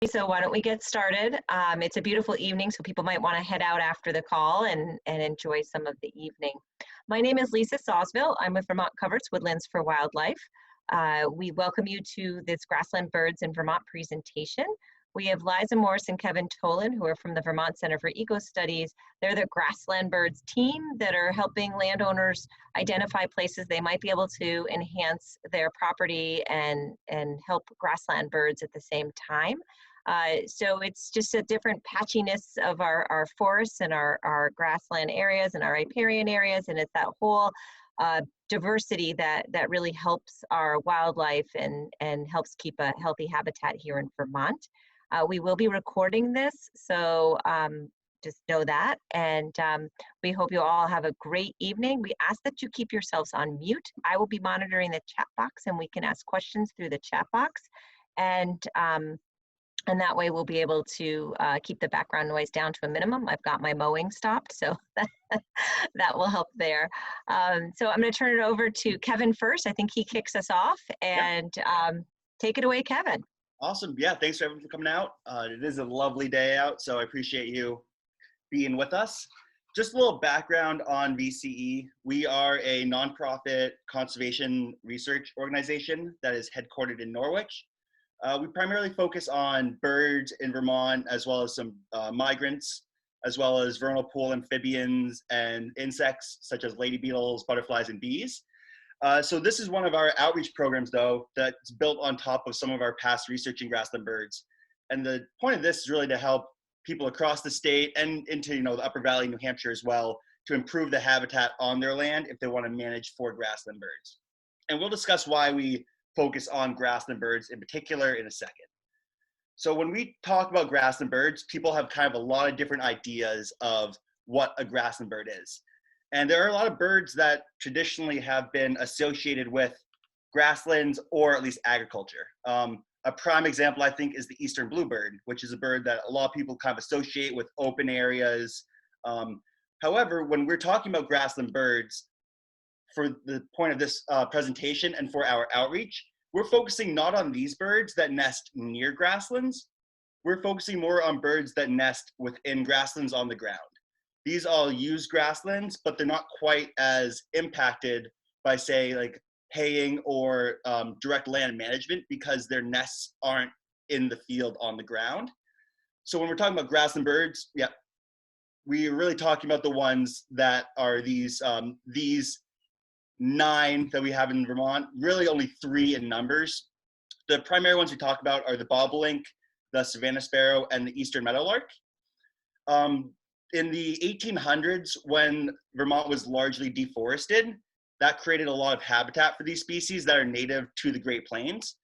So why don't we get started? It's a beautiful evening, so people might want to head out after the call and enjoy some of the evening. My name is Liza Sawsville. I'm with Vermont Coverts, Woodlands for Wildlife. We welcome you to this Grassland Birds in Vermont presentation. We have Liza, Morse, and Kevin Tolan, who are from the Vermont Center for Ecostudies. They're the Grassland Birds team that are helping landowners identify places they might be able to enhance their property and help grassland birds at the same time. So it's just a different patchiness of our forests and our grassland areas and our riparian areas, and it's that whole diversity that really helps our wildlife and helps keep a healthy habitat here in Vermont. We will be recording this, so just know that, and we hope you all have a great evening. We ask that you keep yourselves on mute. I will be monitoring the chat box, and we can ask questions through the chat box, and that way we'll be able to keep the background noise down to a minimum. I've got my mowing stopped, so that will help there. So I'm going to turn it over to Kevin first. I think he kicks us off, and take it away, Kevin. Awesome. Yeah, thanks for everyone for coming out. It is a lovely day out, so I appreciate you being with us. Just a little background on VCE. We are a nonprofit conservation research organization that is headquartered in Norwich. We primarily focus on birds in Vermont, as well as some migrants, as well as vernal pool amphibians and insects such as lady beetles, butterflies, and bees. So this is one of our outreach programs, though, that's built on top of some of our past research in grassland birds. And the point of this is really to help people across the state and into the Upper Valley, New Hampshire as well, to improve the habitat on their land if they want to manage for grassland birds. And we'll discuss why we focus on grassland birds in particular in a second. So when we talk about grassland birds, people have kind of a lot of different ideas of what a grassland bird is. And there are a lot of birds that traditionally have been associated with grasslands or at least agriculture. A prime example, I think, is the eastern bluebird, which is a bird that a lot of people kind of associate with open areas. However, when we're talking about grassland birds, for the point of this presentation and for our outreach, we're focusing not on these birds that nest near grasslands. We're focusing more on birds that nest within grasslands on the ground. These all use grasslands, but they're not quite as impacted by, say, like haying or direct land management because their nests aren't in the field on the ground. So when we're talking about grassland birds, yeah, we're really talking about the ones that are these 9 that we have in Vermont, really only 3 in numbers. The primary ones we talk about are the bobolink, the Savannah sparrow, and the eastern meadowlark. In the 1800s, when Vermont was largely deforested, that created a lot of habitat for these species that are native to the Great Plains.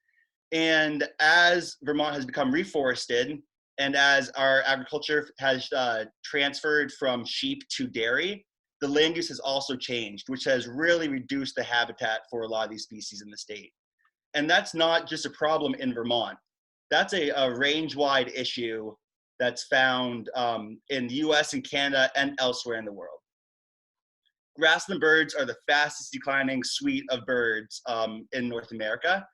And as Vermont has become reforested, and as our agriculture has transferred from sheep to dairy, the land use has also changed, which has really reduced the habitat for a lot of these species in the state. And that's not just a problem in Vermont. That's a range-wide issue that's found in the US and Canada and elsewhere in the world. Grassland birds are the fastest declining suite of birds in North America.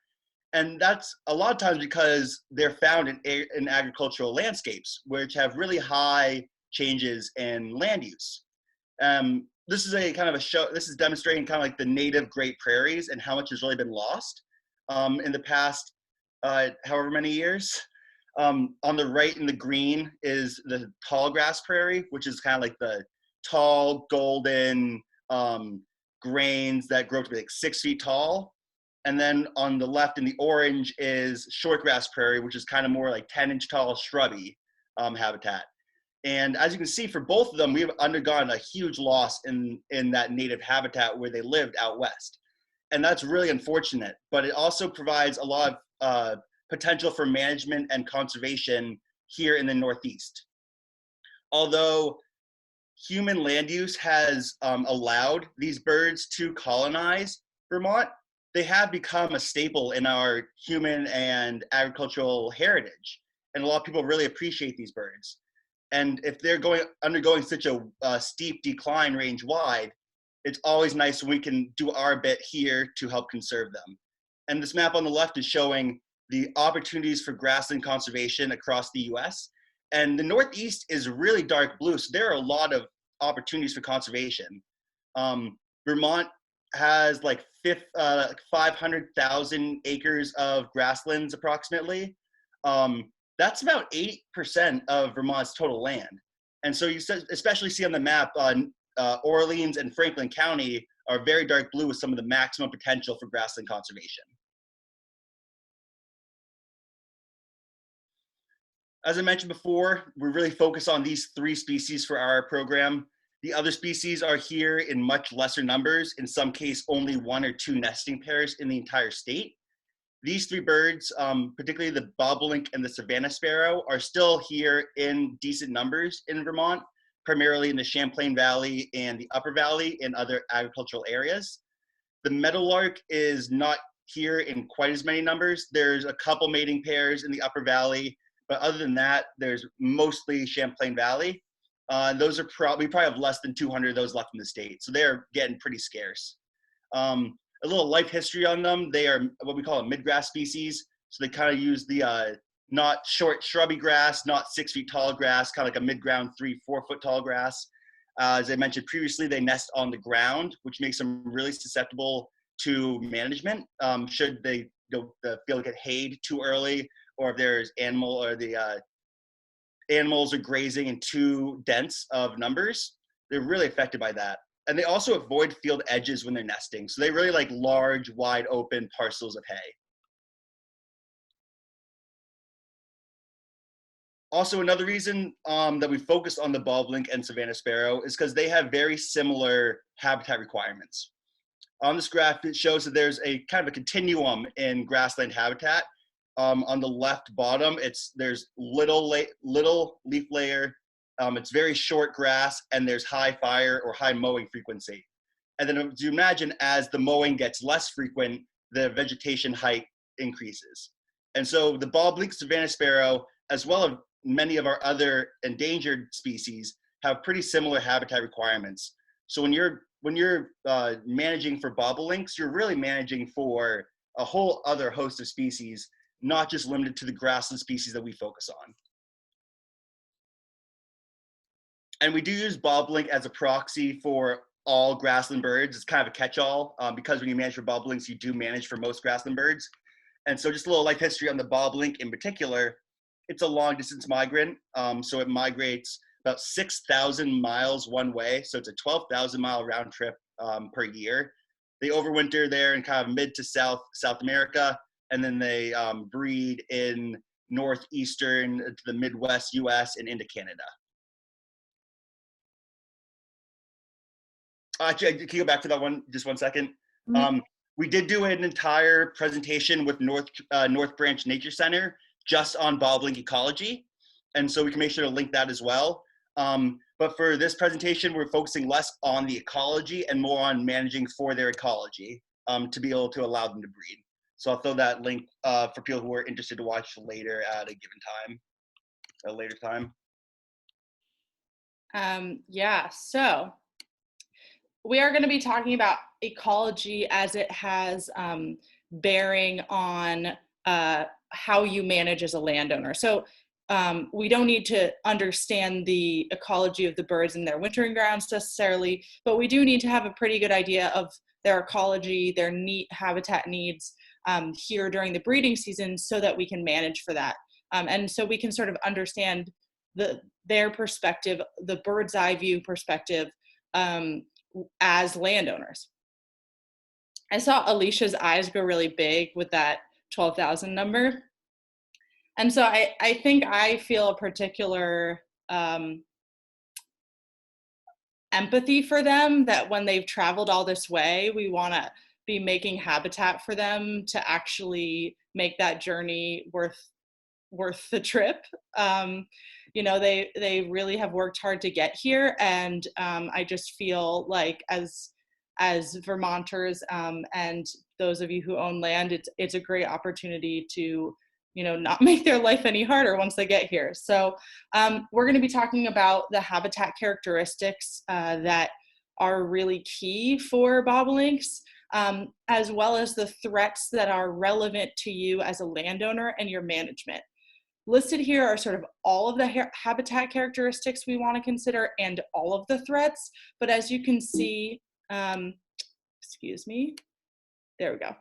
And that's a lot of times because they're found in agricultural landscapes, which have really high changes in land use. This is a kind of a show, this is demonstrating kind of like the native Great Prairies and how much has really been lost in the past however many years. On the right in the green is the tall grass prairie, which is kind of like the tall golden grains that grow to be like 6 feet tall. And then on the left in the orange is short grass prairie, which is kind of more like 10-inch tall shrubby habitat. And as you can see, for both of them, we have undergone a huge loss in that native habitat where they lived out west. And that's really unfortunate, but it also provides a lot of potential for management and conservation here in the Northeast. Although human land use has allowed these birds to colonize Vermont, they have become a staple in our human and agricultural heritage. And a lot of people really appreciate these birds. And if they're undergoing such a steep decline range-wide, it's always nice when we can do our bit here to help conserve them. And this map on the left is showing the opportunities for grassland conservation across the US. And the Northeast is really dark blue, so there are a lot of opportunities for conservation. Vermont has like 500,000 acres of grasslands approximately. That's about 8% of Vermont's total land. And so you especially see on the map, Orleans and Franklin County are very dark blue with some of the maximum potential for grassland conservation. As I mentioned before, we're really focused on these 3 species for our program. The other species are here in much lesser numbers, in some case only 1 or 2 nesting pairs in the entire state. These 3 birds, particularly the bobolink and the Savannah sparrow, are still here in decent numbers in Vermont, primarily in the Champlain Valley and the Upper Valley and other agricultural areas. The meadowlark is not here in quite as many numbers. There's a couple mating pairs in the Upper Valley, but other than that, there's mostly Champlain Valley. Those are we probably have less than 200 of those left in the state, so they're getting pretty scarce. A little life history on them: they are what we call a midgrass species, so they kind of use the not short shrubby grass, not 6 feet tall grass, kind of like a mid-ground 3-4 foot tall grass. As I mentioned previously, they nest on the ground, which makes them really susceptible to management. Should they feel get hayed too early, or if there's animals are grazing in too dense of numbers, they're really affected by that. And they also avoid field edges when they're nesting. So they really like large, wide open parcels of hay. Also, another reason that we focused on the bobolink and Savannah sparrow is because they have very similar habitat requirements. On this graph, it shows that there's a kind of a continuum in grassland habitat. On the left bottom, there's little leaf layer, it's very short grass, and there's high fire or high mowing frequency. And then as you imagine, as the mowing gets less frequent, the vegetation height increases. And so the bobolink, Savannah sparrow, as well as many of our other endangered species, have pretty similar habitat requirements. So when you're managing for bobolinks, you're really managing for a whole other host of species, not just limited to the grassland species that we focus on. And we do use bobolink as a proxy for all grassland birds. It's kind of a catch-all, because when you manage for bobolinks, you do manage for most grassland birds. And so just a little life history on the bobolink in particular. It's a long distance migrant, so it migrates about 6,000 miles one way. So it's a 12,000 mile round trip per year. They overwinter there in kind of mid to South America, and then they breed in northeastern to the Midwest US and into Canada. Actually, can you go back to that one just 1 second? Mm-hmm. We did do an entire presentation with North Branch Nature Center just on bobolink ecology, and so we can make sure to link that as well. But for this presentation, we're focusing less on the ecology and more on managing for their ecology to be able to allow them to breed. So I'll throw that link for people who are interested to watch later at a given time, a later time. Yeah, so we are going to be talking about ecology as it has bearing on how you manage as a landowner. So we don't need to understand the ecology of the birds and their wintering grounds necessarily, but we do need to have a pretty good idea of their ecology, their habitat needs here during the breeding season, so that we can manage for that. And so we can sort of understand their perspective, the bird's eye view perspective as landowners. I saw Alicia's eyes go really big with that 12,000 number. And so I think I feel a particular empathy for them, that when they've traveled all this way, we want to be making habitat for them to actually make that journey worth the trip. You know, they really have worked hard to get here, and I just feel like as Vermonters and those of you who own land, it's a great opportunity to, you know, not make their life any harder once they get here. So we're going to be talking about the habitat characteristics that are really key for bobolinks. as well as the threats that are relevant to you as a landowner and your management. Listed here are sort of all of the habitat characteristics we want to consider and all of the threats, but as you can see, excuse me, there we go.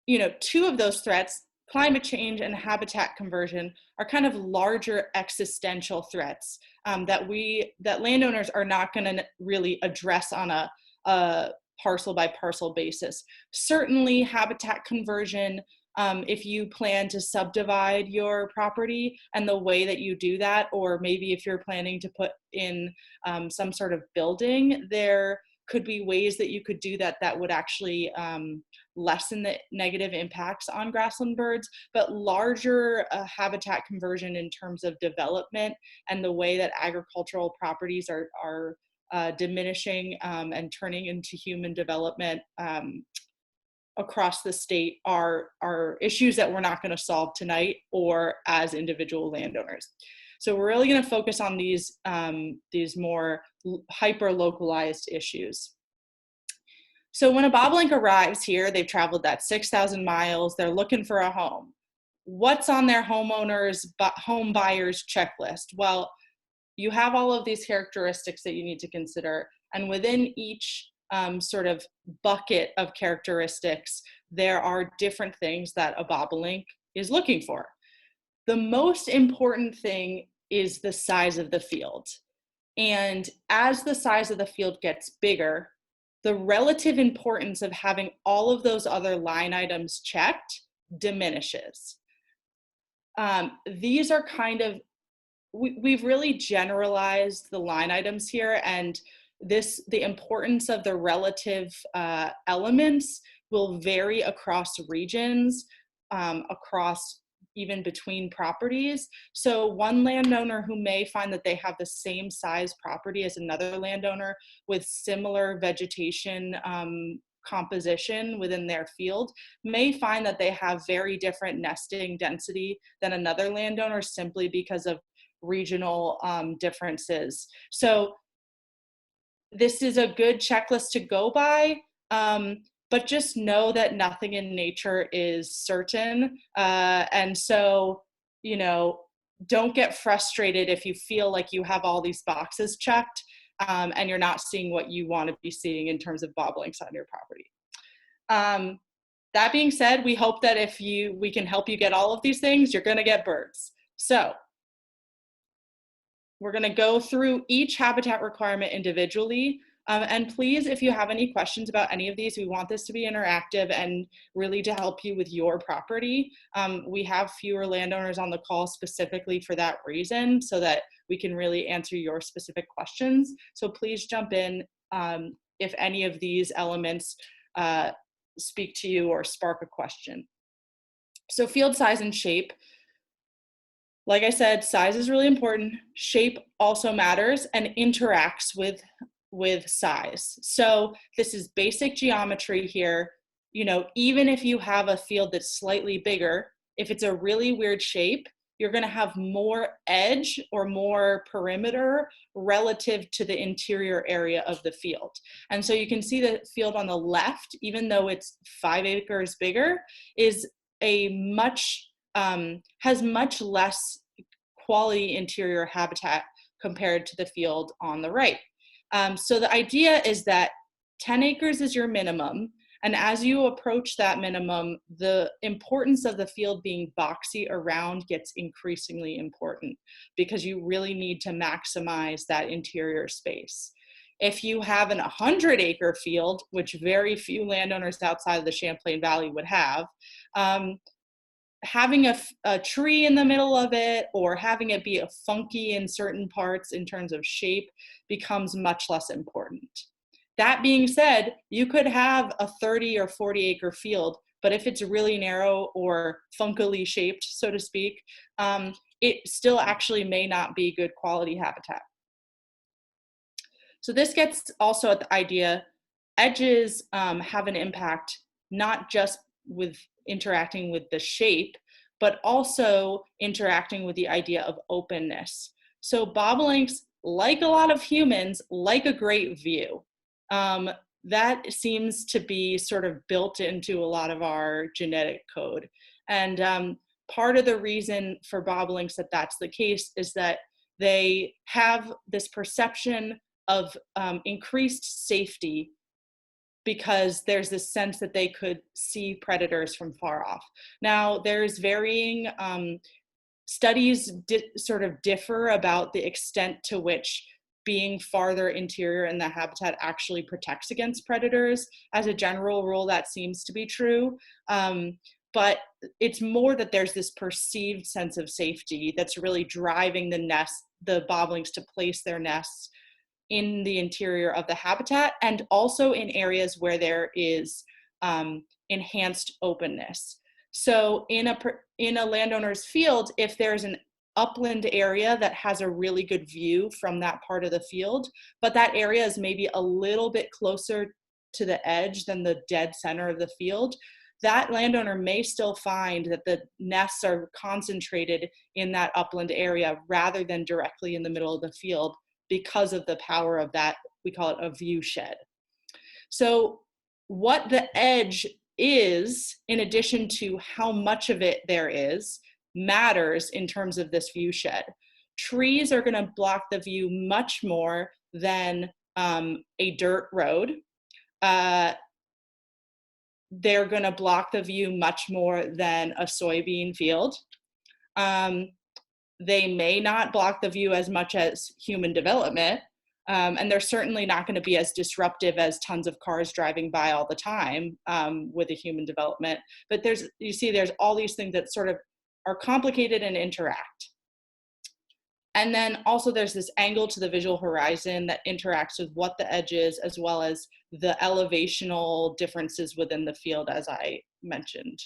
You know, two of those threats, climate change and habitat conversion, are kind of larger existential threats that landowners are not going to really address on a parcel by parcel basis. Certainly habitat conversion, if you plan to subdivide your property and the way that you do that, or maybe if you're planning to put in some sort of building, there could be ways that you could do that that would actually lessen the negative impacts on grassland birds. But larger habitat conversion in terms of development and the way that agricultural properties are diminishing and turning into human development across the state are issues that we're not going to solve tonight or as individual landowners. So we're really going to focus on these more hyper-localized issues. So when a bobolink arrives here, they've traveled that 6,000 miles, they're looking for a home. What's on their homeowner's home buyer's checklist? Well, you have all of these characteristics that you need to consider, and within each sort of bucket of characteristics, there are different things that a bobolink is looking for. The most important thing is the size of the field. And as the size of the field gets bigger, the relative importance of having all of those other line items checked diminishes. These are kind of, we've really generalized the line items here, and the importance of the relative elements will vary across regions, across even between properties. So one landowner who may find that they have the same size property as another landowner with similar vegetation composition within their field may find that they have very different nesting density than another landowner simply because of regional differences. So this is a good checklist to go by, but just know that nothing in nature is certain. And so, you know, don't get frustrated if you feel like you have all these boxes checked and you're not seeing what you want to be seeing in terms of bobolinks on your property. That being said, we hope that if we can help you get all of these things, you're going to get birds. So we're going to go through each habitat requirement individually. And please, if you have any questions about any of these, we want this to be interactive and really to help you with your property. We have fewer landowners on the call specifically for that reason, so that we can really answer your specific questions. So please jump in if any of these elements speak to you or spark a question. So field size and shape. Like I said, size is really important. Shape also matters and interacts with size. So this is basic geometry here. You know, even if you have a field that's slightly bigger, if it's a really weird shape, you're going to have more edge or more perimeter relative to the interior area of the field. And so you can see the field on the left, even though it's 5 acres bigger, is has much less quality interior habitat compared to the field on the right. So the idea is that 10 acres is your minimum, and as you approach that minimum, the importance of the field being boxy around gets increasingly important because you really need to maximize that interior space. If you have an 100-acre field, which very few landowners outside of the Champlain Valley would have, having a tree in the middle of it or having it be funky in certain parts in terms of shape becomes much less important. That being said, you could have a 30 or 40 acre field, but if it's really narrow or funkily shaped, so to speak, it still actually may not be good quality habitat. So this gets also at the idea, edges have an impact, not just with interacting with the shape, but also interacting with the idea of openness. So bobolinks, like a lot of humans, like a great view. that seems to be sort of built into a lot of our genetic code. And part of the reason for bobolinks that that's the case is that they have this perception of increased safety because there's this sense that they could see predators from far off. Now, there's varying studies sort of differ about the extent to which being farther interior in the habitat actually protects against predators. As a general rule, that seems to be true. But it's more that there's this perceived sense of safety that's really driving the bobolinks to place their nests in the interior of the habitat, and also in areas where there is enhanced openness. So in a landowner's field, if there's an upland area that has a really good view from that part of the field, but that area is maybe a little bit closer to the edge than the dead center of the field, that landowner may still find that the nests are concentrated in that upland area rather than directly in the middle of the field, because of the power of that, we call it a view shed. So what the edge is, in addition to how much of it there is, matters in terms of this view shed. Trees are going to block the view much more than a dirt road. They're going to block the view much more than a soybean field. They may not block the view as much as human development, and they're certainly not going to be as disruptive as tons of cars driving by all the time with a human development. But there's all these things that sort of are complicated and interact. And then also there's this angle to the visual horizon that interacts with what the edge is, as well as the elevational differences within the field, as I mentioned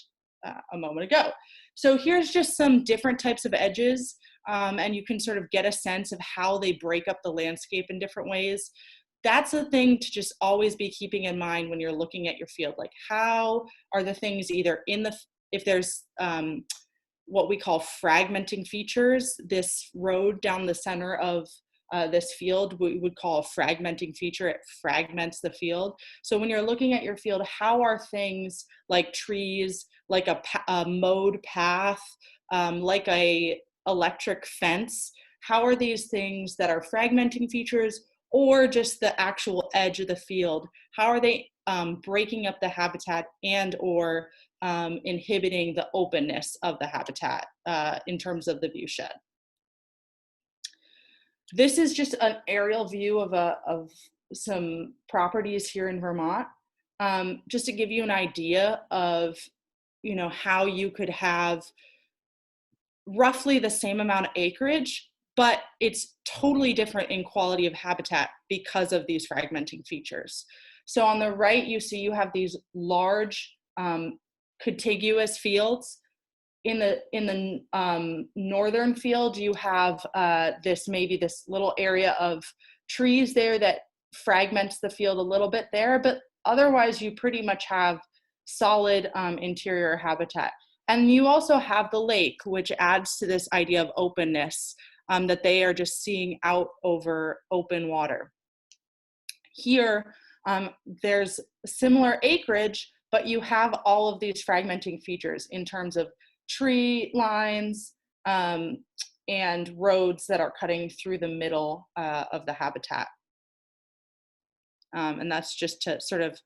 a moment ago. So here's just some different types of edges, and you can sort of get a sense of how they break up the landscape in different ways. That's a thing to just always be keeping in mind when you're looking at your field. Like, how are the things either if there's what we call fragmenting features, this road down the center of this field, we would call a fragmenting feature. It fragments the field. So when you're looking at your field, how are things like trees, like a mowed path, like a electric fence, how are these things that are fragmenting features, or just the actual edge of the field, how are they breaking up the habitat and or inhibiting the openness of the habitat in terms of the view shed? This is just an aerial view of some properties here in Vermont, just to give you an idea of, how you could have roughly the same amount of acreage, but it's totally different in quality of habitat because of these fragmenting features. So on the right, you have these large contiguous fields. In the northern field, you have this little area of trees there that fragments the field a little bit there, but otherwise you pretty much have solid interior habitat. And you also have the lake, which adds to this idea of openness, that they are just seeing out over open water. Here, there's similar acreage, but you have all of these fragmenting features in terms of tree lines and roads that are cutting through the middle of the habitat. And that's just to sort of,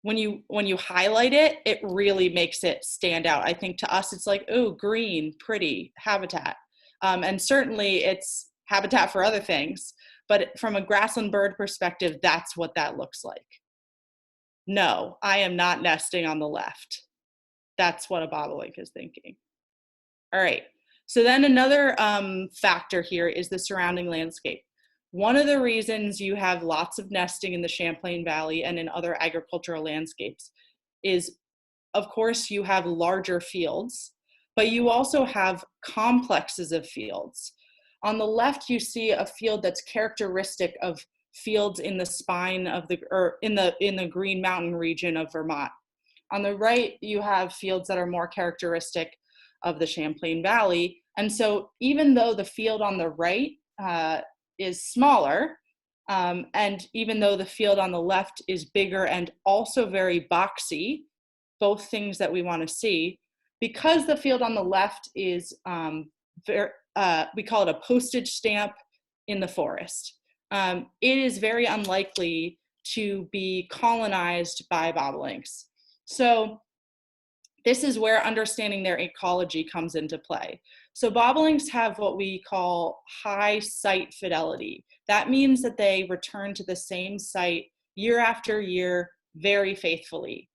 when you highlight it, it really makes it stand out. I think to us, it's like, oh, green, pretty habitat. And certainly it's habitat for other things, but from a grassland bird perspective, that's what that looks like. No, I am not nesting on the left. That's what a bobolink is thinking. All right, so then another factor here is the surrounding landscape. One of the reasons you have lots of nesting in the Champlain Valley and in other agricultural landscapes is, of course, you have larger fields, but you also have complexes of fields. On the left, you see a field that's characteristic of fields in the spine of in the Green Mountain region of Vermont. On the right, you have fields that are more characteristic of the Champlain Valley. And so even though the field on the right is smaller, And even though the field on the left is bigger and also very boxy, both things that we want to see, because the field on the left is, we call it a postage stamp in the forest, it is very unlikely to be colonized by bobolinks. So this is where understanding their ecology comes into play. So bobolinks have what we call high site fidelity. That means that they return to the same site year after year very faithfully.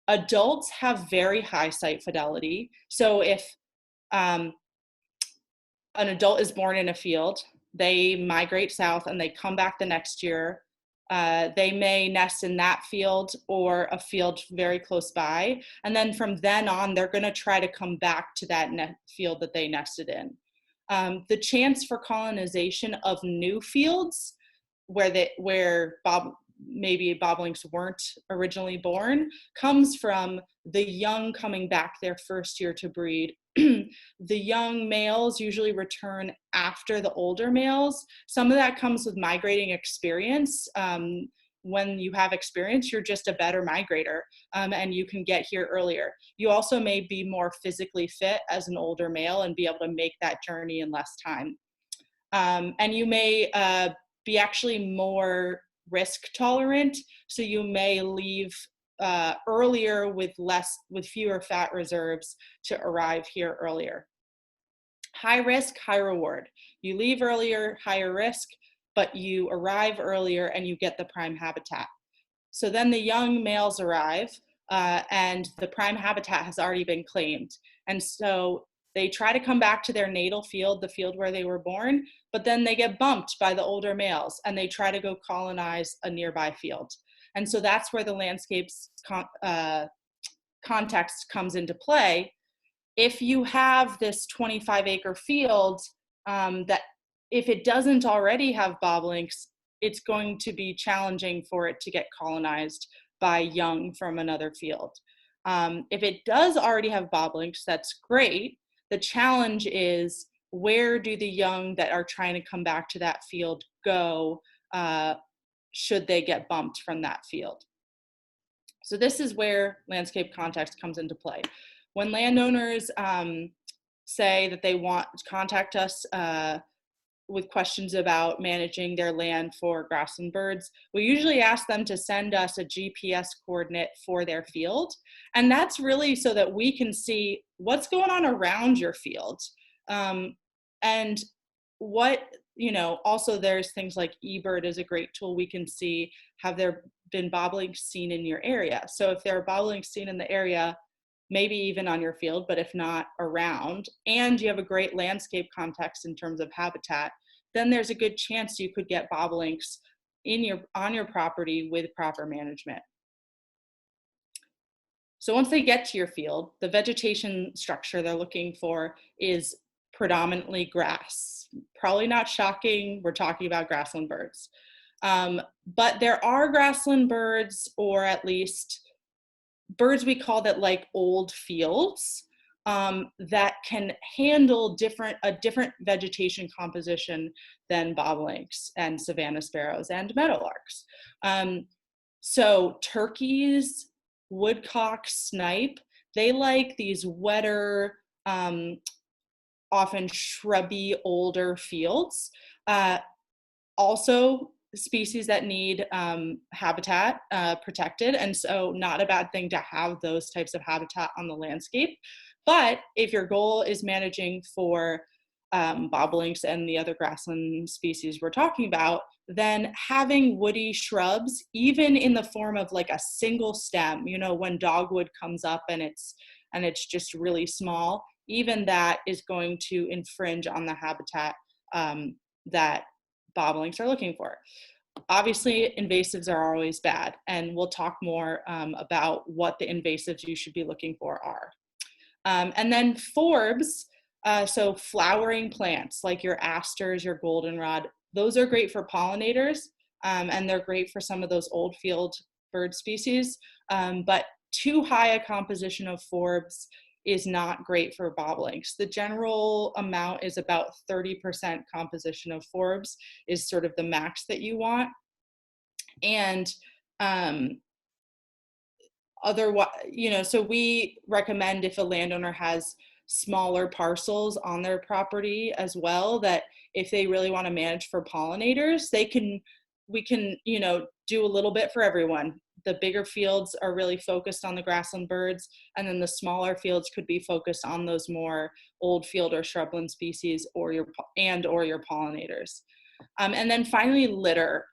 Adults have very high site fidelity. So if an adult is born in a field, they migrate south and they come back the next year. They may nest in that field or a field very close by. And then from then on, they're going to try to come back to that field that they nested in. The chance for colonization of new fields where maybe bobolinks weren't originally born comes from the young coming back their first year to breed. The young males usually return after the older males. Some of that comes with migrating experience. When you have experience, you're just a better migrator, and you can get here earlier. You also may be more physically fit as an older male and be able to make that journey in less time. And you may be actually more risk tolerant, so you may leave earlier with fewer fat reserves to arrive here earlier. High risk, high reward. You leave earlier, higher risk, but you arrive earlier and you get the prime habitat. So then the young males arrive and the prime habitat has already been claimed. And so they try to come back to their natal field, the field where they were born, but then they get bumped by the older males and they try to go colonize a nearby field. And so that's where the landscape's context comes into play. If you have this 25-acre field that if it doesn't already have bobolinks, it's going to be challenging for it to get colonized by young from another field. If it does already have bobolinks, that's great. The challenge is, where do the young that are trying to come back to that field go should they get bumped from that field? So this is where landscape context comes into play. When landowners say that they want to contact us with questions about managing their land for grassland birds, we usually ask them to send us a GPS coordinate for their field. And that's really so that we can see what's going on around your field. And what, also there's things like eBird is a great tool. We can see, have there been bobolinks seen in your area? So if there are bobolinks seen in the area, maybe even on your field, but if not around, and you have a great landscape context in terms of habitat, then there's a good chance you could get bobolinks on your property with proper management. So once they get to your field, the vegetation structure they're looking for is predominantly grass. Probably not shocking, we're talking about grassland birds. But there are grassland birds, or at least birds we call that like old fields, that can handle a different vegetation composition than bobolinks and savanna sparrows and meadowlarks. So turkeys, woodcock, snipe, they like these wetter, often shrubby, older fields. Also, species that need habitat protected, and so not a bad thing to have those types of habitat on the landscape. But if your goal is managing for bobolinks and the other grassland species we're talking about, then having woody shrubs, even in the form of like a single stem, when dogwood comes up and it's just really small, even that is going to infringe on the habitat that bobolinks are looking for. Obviously, invasives are always bad, and we'll talk more about what the invasives you should be looking for are. And then forbs, so flowering plants like your asters, your goldenrod, those are great for pollinators, and they're great for some of those old field bird species, but too high a composition of forbs is not great for bobolinks. The general amount is about 30% composition of forbs is sort of the max that you want. And otherwise, so we recommend, if a landowner has smaller parcels on their property as well, that if they really want to manage for pollinators, we can do a little bit for everyone. The bigger fields are really focused on the grassland birds, and then the smaller fields could be focused on those more old field or shrubland species or your pollinators. And then finally, litter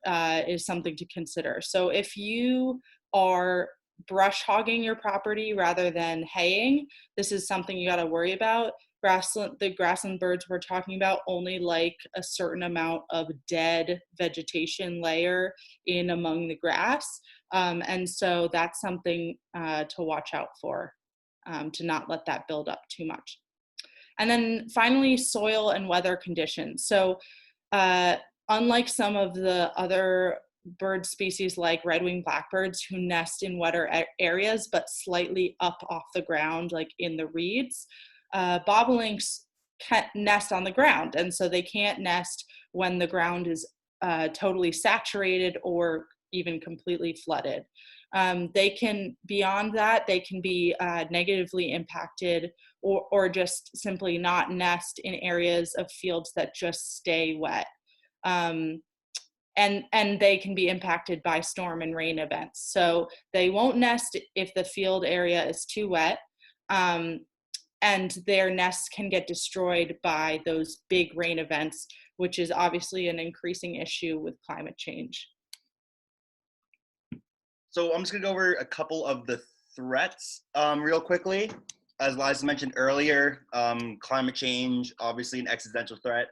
is something to consider. So if you are brush hogging your property rather than haying, this is something you got to worry about. The grassland birds we're talking about only like a certain amount of dead vegetation layer in among the grass. And so that's something to watch out for, to not let that build up too much. And then finally, soil and weather conditions. So unlike some of the other bird species like red-winged blackbirds who nest in wetter areas but slightly up off the ground, like in the reeds, bobolinks can't nest on the ground, and so they can't nest when the ground is totally saturated or even completely flooded. Beyond that, they can be negatively impacted or just simply not nest in areas of fields that just stay wet. And they can be impacted by storm and rain events. So they won't nest if the field area is too wet, and their nests can get destroyed by those big rain events, which is obviously an increasing issue with climate change. So I'm just gonna go over a couple of the threats real quickly. As Liza mentioned earlier, climate change, obviously an existential threat.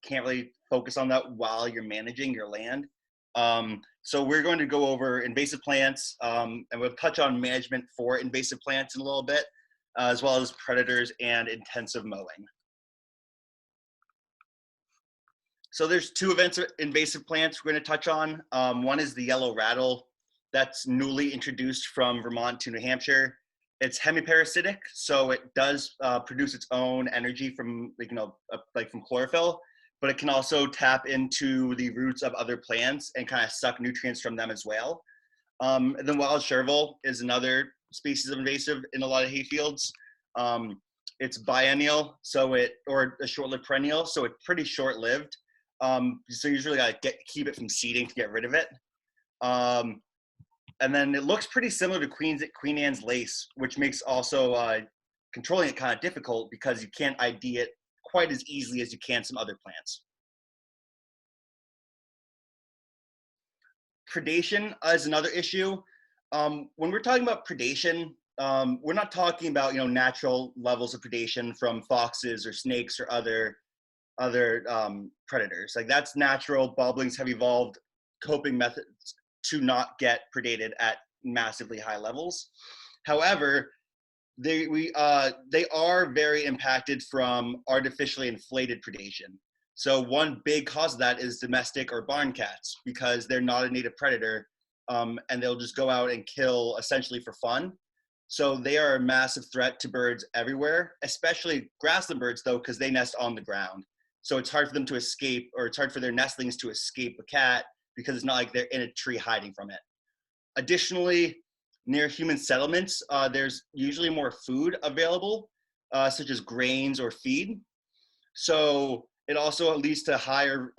Can't really focus on that while you're managing your land. So we're going to go over invasive plants, and we'll touch on management for invasive plants in a little bit, as well as predators and intensive mowing. So there's two events of invasive plants we're going to touch on. One is the yellow rattle that's newly introduced from Vermont to New Hampshire. It's hemiparasitic, so it does produce its own energy from from chlorophyll, but it can also tap into the roots of other plants and kind of suck nutrients from them as well. And then wild chervil is another species of invasive in a lot of hay fields. It's biennial, or a short-lived perennial, so it's pretty short-lived. So you usually got to keep it from seeding to get rid of it. And then it looks pretty similar to Queen Anne's lace, which makes also controlling it kind of difficult because you can't ID it quite as easily as you can some other plants. Predation is another issue. When we're talking about predation, we're not talking about natural levels of predation from foxes or snakes or other predators. Like, that's natural. Bobolinks have evolved coping methods to not get predated at massively high levels. However, they are very impacted from artificially inflated predation. So one big cause of that is domestic or barn cats, because they're not a native predator, and they'll just go out and kill essentially for fun. So they are a massive threat to birds everywhere, especially grassland birds though, because they nest on the ground. So it's hard for them to escape, or it's hard for their nestlings to escape a cat, because it's not like they're in a tree hiding from it. Additionally, near human settlements, there's usually more food available, such as grains or feed. So it also leads to higher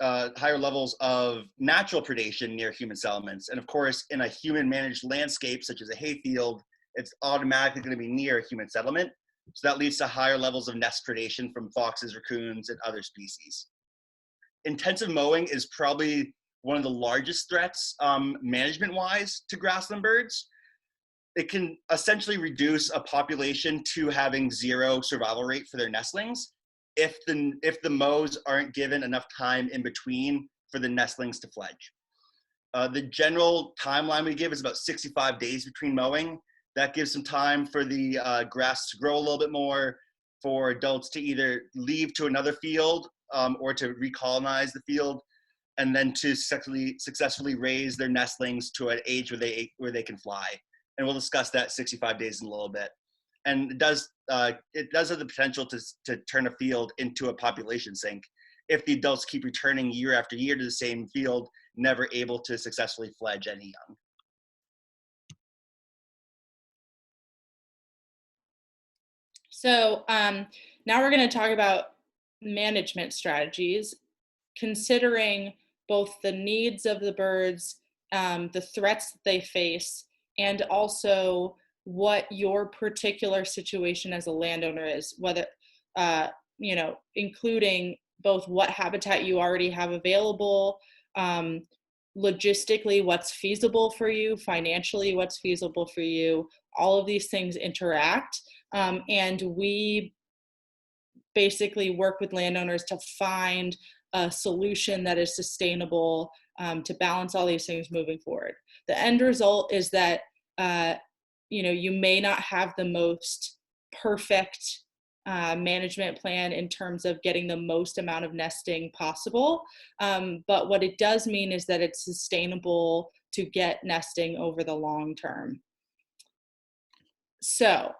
levels of natural predation near human settlements. And of course, in a human managed landscape, such as a hayfield, it's automatically going to be near a human settlement. So that leads to higher levels of nest predation from foxes, raccoons, and other species. Intensive mowing is probably one of the largest threats management-wise to grassland birds. It can essentially reduce a population to having zero survival rate for their nestlings if the mows aren't given enough time in between for the nestlings to fledge. The general timeline we give is about 65 days between mowing. That gives some time for the grass to grow a little bit more, for adults to either leave to another field or to recolonize the field, and then to successfully raise their nestlings to an age where they can fly. And we'll discuss that 65 days in a little bit. And it does have the potential to turn a field into a population sink if the adults keep returning year after year to the same field, never able to successfully fledge any young. So now we're going to talk about management strategies, considering both the needs of the birds, the threats that they face, and also what your particular situation as a landowner is, whether, you know, including both what habitat you already have available, logistically what's feasible for you, financially what's feasible for you. All of these things interact, and we basically work with landowners to find a solution that is sustainable, to balance all these things moving forward. The end result is that you know, you may not have the most perfect management plan in terms of getting the most amount of nesting possible, but what it does mean is that it's sustainable to get nesting over the long term. So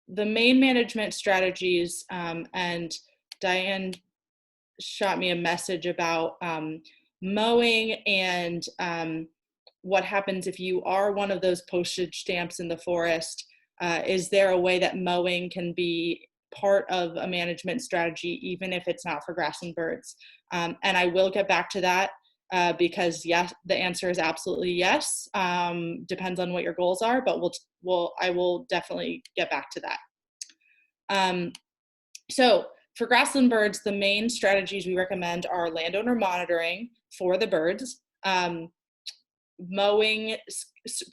the main management strategies, and Diane shot me a message about mowing and what happens if you are one of those postage stamps in the forest. Is there a way that mowing can be part of a management strategy, even if it's not for grassland birds? And I will get back to that, because yes, the answer is absolutely yes. Depends on what your goals are, but I will definitely get back to that. So for grassland birds, the main strategies we recommend are landowner monitoring for the birds, mowing,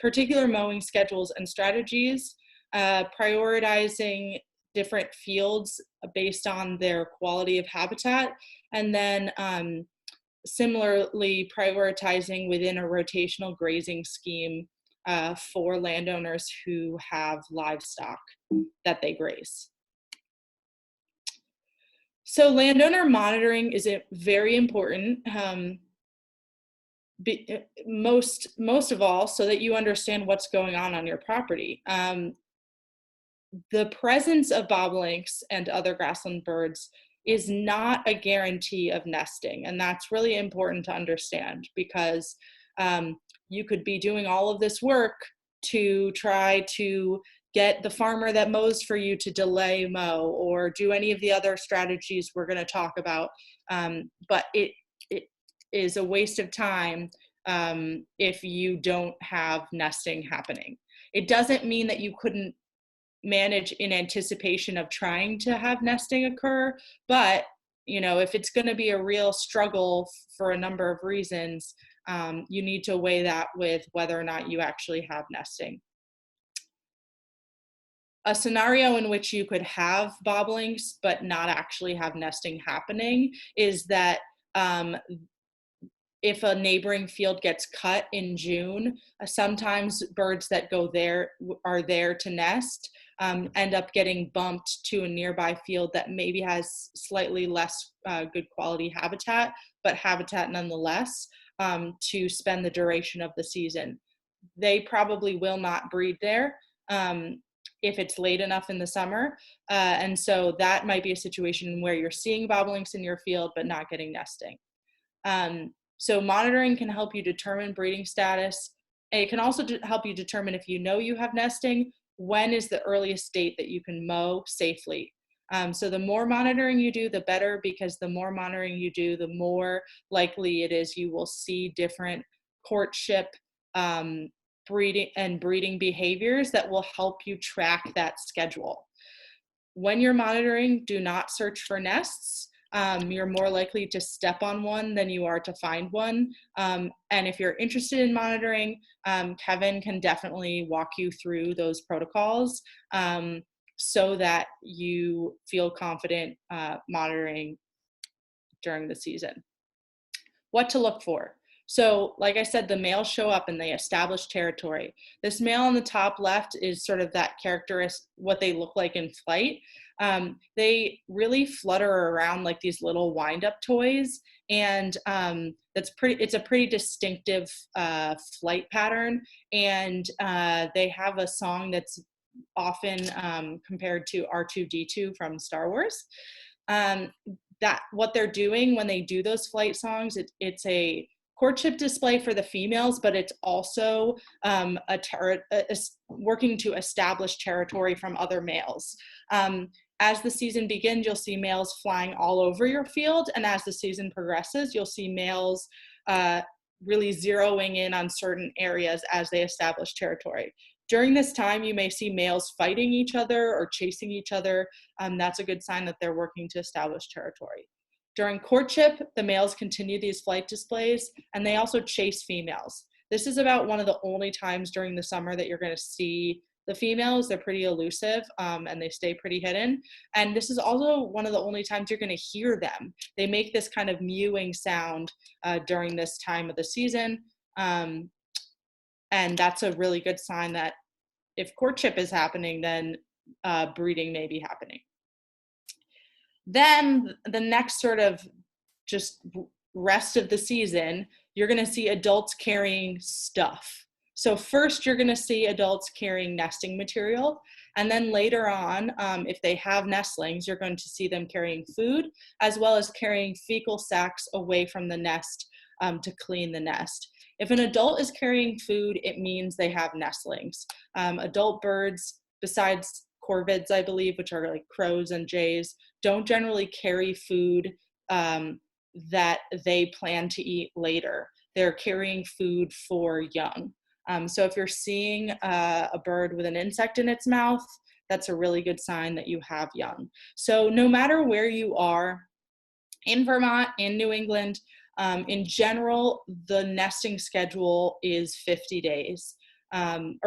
particular mowing schedules and strategies, prioritizing different fields based on their quality of habitat, and then similarly prioritizing within a rotational grazing scheme for landowners who have livestock that they graze. So landowner monitoring is very important, most of all, so that you understand what's going on your property. The presence of bobolinks and other grassland birds is not a guarantee of nesting, and that's really important to understand, because you could be doing all of this work to try to get the farmer that mows for you to delay mow, or do any of the other strategies we're going to talk about, but it is a waste of time if you don't have nesting happening. It doesn't mean that you couldn't manage in anticipation of trying to have nesting occur, but you know, if it's going to be a real struggle for a number of reasons, you need to weigh that with whether or not you actually have nesting. A scenario in which you could have bobolinks but not actually have nesting happening is that if a neighboring field gets cut in June, sometimes birds that go there are there to nest, end up getting bumped to a nearby field that maybe has slightly less good quality habitat, but habitat nonetheless, to spend the duration of the season. They probably will not breed there if it's late enough in the summer. And so that might be a situation where you're seeing bobolinks in your field, but not getting nesting. So monitoring can help you determine breeding status. And it can also help you determine, if you know you have nesting, when is the earliest date that you can mow safely. So the more monitoring you do, the better, because the more monitoring you do, the more likely it is you will see different courtship, breeding behaviors that will help you track that schedule. When you're monitoring, do not search for nests. You're more likely to step on one than you are to find one. And if you're interested in monitoring, Kevin can definitely walk you through those protocols, so that you feel confident monitoring during the season. What to look for. So like I said, the males show up and they establish territory. This male on the top left is sort of that characteristic, what they look like in flight. They really flutter around like these little wind-up toys, and it's a pretty distinctive flight pattern, and they have a song that's often compared to R2-D2 from Star Wars. That what they're doing when they do those flight songs, it's a courtship display for the females, but it's also working to establish territory from other males. As the season begins, you'll see males flying all over your field, and as the season progresses, you'll see males really zeroing in on certain areas as they establish territory. During this time, you may see males fighting each other or chasing each other. That's a good sign that they're working to establish territory. During courtship, the males continue these flight displays, and they also chase females. This is about one of the only times during the summer that you're going to see the females. They're pretty elusive, and they stay pretty hidden. And this is also one of the only times you're going to hear them. They make this kind of mewing sound during this time of the season. And that's a really good sign that if courtship is happening, then breeding may be happening. Then the next sort of just rest of the season, you're going to see adults carrying stuff. So first you're going to see adults carrying nesting material. And then later on, if they have nestlings, you're going to see them carrying food, as well as carrying fecal sacs away from the nest to clean the nest. If an adult is carrying food, it means they have nestlings. Adult birds, besides corvids, I believe, which are like crows and jays, don't generally carry food that they plan to eat later. They're carrying food for young. So if you're seeing a bird with an insect in its mouth, that's a really good sign that you have young. So no matter where you are in Vermont, in New England, in general, the nesting schedule is 50 days. The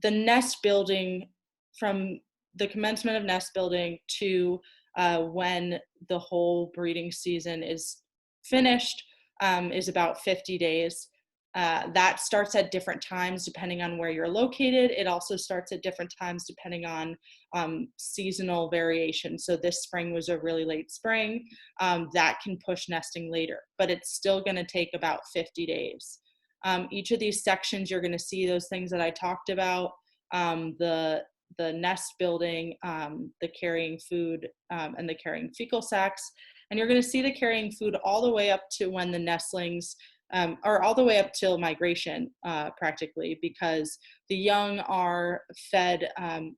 nest building, from the commencement of nest building to when the whole breeding season is finished is about 50 days. That starts at different times depending on where you're located. It also starts at different times depending on seasonal variation. So this spring was a really late spring. That can push nesting later, but it's still going to take about 50 days. Each of these sections, you're going to see those things that I talked about, the nest building, the carrying food, and the carrying fecal sacs. And you're going to see the carrying food all the way up to when the nestlings or all the way up till migration, practically, because the young are fed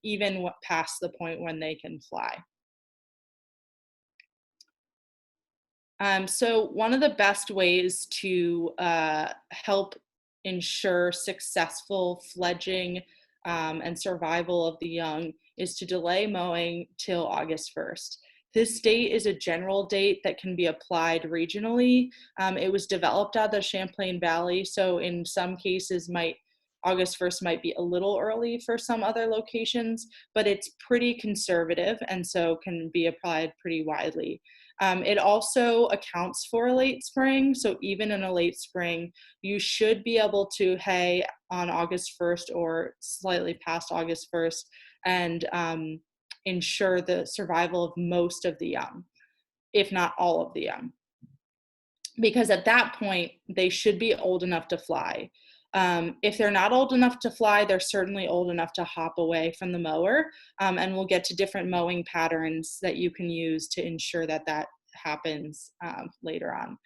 even past the point when they can fly. So one of the best ways to help ensure successful fledging and survival of the young is to delay mowing till August 1st. This date is a general date that can be applied regionally. It was developed out of the Champlain Valley, so in some cases August 1st might be a little early for some other locations, but it's pretty conservative and so can be applied pretty widely. It also accounts for a late spring, so even in a late spring, you should be able to hay on August 1st or slightly past August 1st and ensure the survival of most of the young, if not all of the young. Because at that point, they should be old enough to fly. If they're not old enough to fly, they're certainly old enough to hop away from the mower, and we'll get to different mowing patterns that you can use to ensure that that happens later on.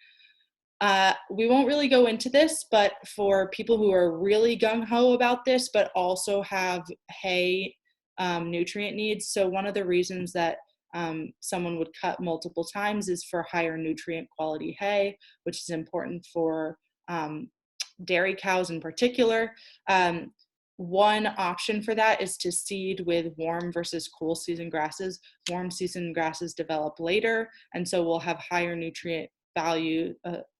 We won't really go into this, but for people who are really gung-ho about this, but also have hay nutrient needs. So one of the reasons that someone would cut multiple times is for higher nutrient quality hay, which is important for dairy cows in particular. One option for that is to seed with warm versus cool season grasses. Warm season grasses develop later, and so we'll have higher nutrient value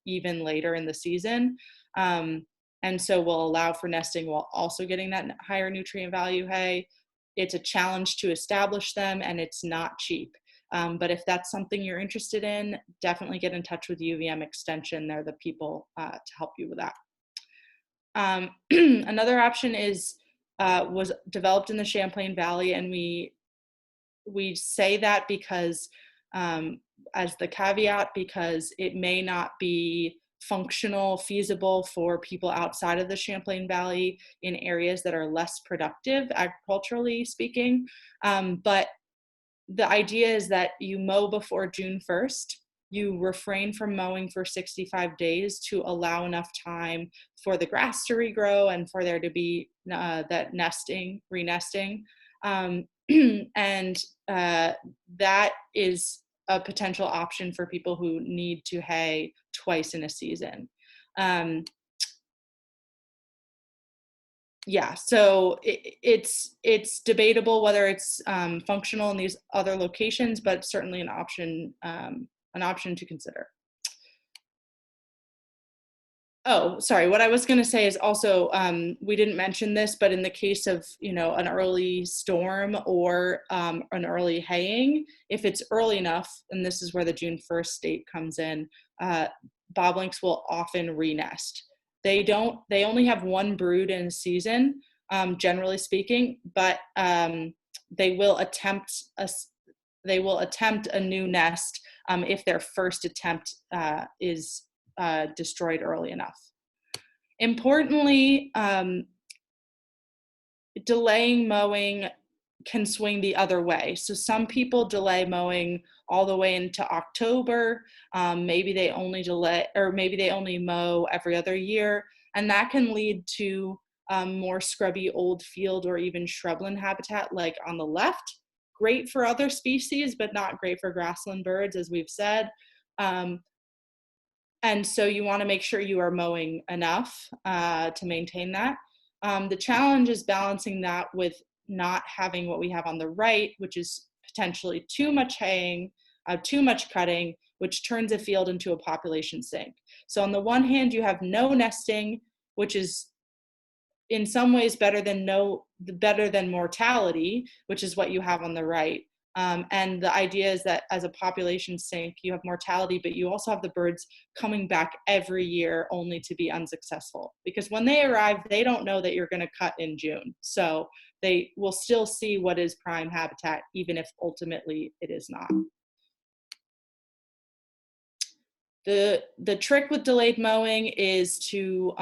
even later in the season. And so we'll allow for nesting while also getting that higher nutrient value hay. It's a challenge to establish them, and it's not cheap. But if that's something you're interested in, definitely get in touch with UVM Extension. They're the people to help you with that. Another option was developed in the Champlain Valley, and we say that because as the caveat, because it may not be functional, feasible for people outside of the Champlain Valley in areas that are less productive, agriculturally speaking. But the idea is that you mow before June 1st. You refrain from mowing for 65 days to allow enough time for the grass to regrow and for there to be that renesting. And that is a potential option for people who need to hay twice in a season. Yeah, so it's debatable whether it's functional in these other locations, but certainly an option to consider. Oh, sorry. What I was going to say is also, we didn't mention this, but in the case of, an early storm or an early haying, if it's early enough, and this is where the June 1st date comes in, bobolinks will often renest. They only have one brood in a season, generally speaking, but they will attempt a new nest if their first attempt is destroyed early enough. Importantly, delaying mowing can swing the other way. So some people delay mowing all the way into October. Maybe they only mow every other year, and that can lead to more scrubby old field or even shrubland habitat, like on the left. Great for other species, but not great for grassland birds, as we've said. And so you want to make sure you are mowing enough to maintain that. The challenge is balancing that with not having what we have on the right, which is potentially too much haying, too much cutting, which turns a field into a population sink. So on the one hand, you have no nesting, which is in some ways better than mortality, which is what you have on the right. And the idea is that as a population sink, you have mortality, but you also have the birds coming back every year only to be unsuccessful. Because when they arrive, they don't know that you're going to cut in June. So they will still see what is prime habitat, even if ultimately it is not. The trick with delayed mowing is to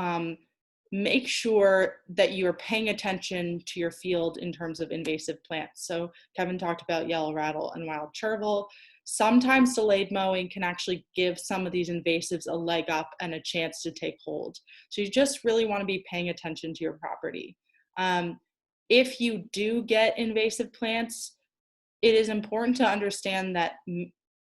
make sure that you're paying attention to your field in terms of invasive plants. So Kevin talked about yellow rattle and wild chervil. Sometimes delayed mowing can actually give some of these invasives a leg up and a chance to take hold. So you just really want to be paying attention to your property. If you do get invasive plants, it is important to understand that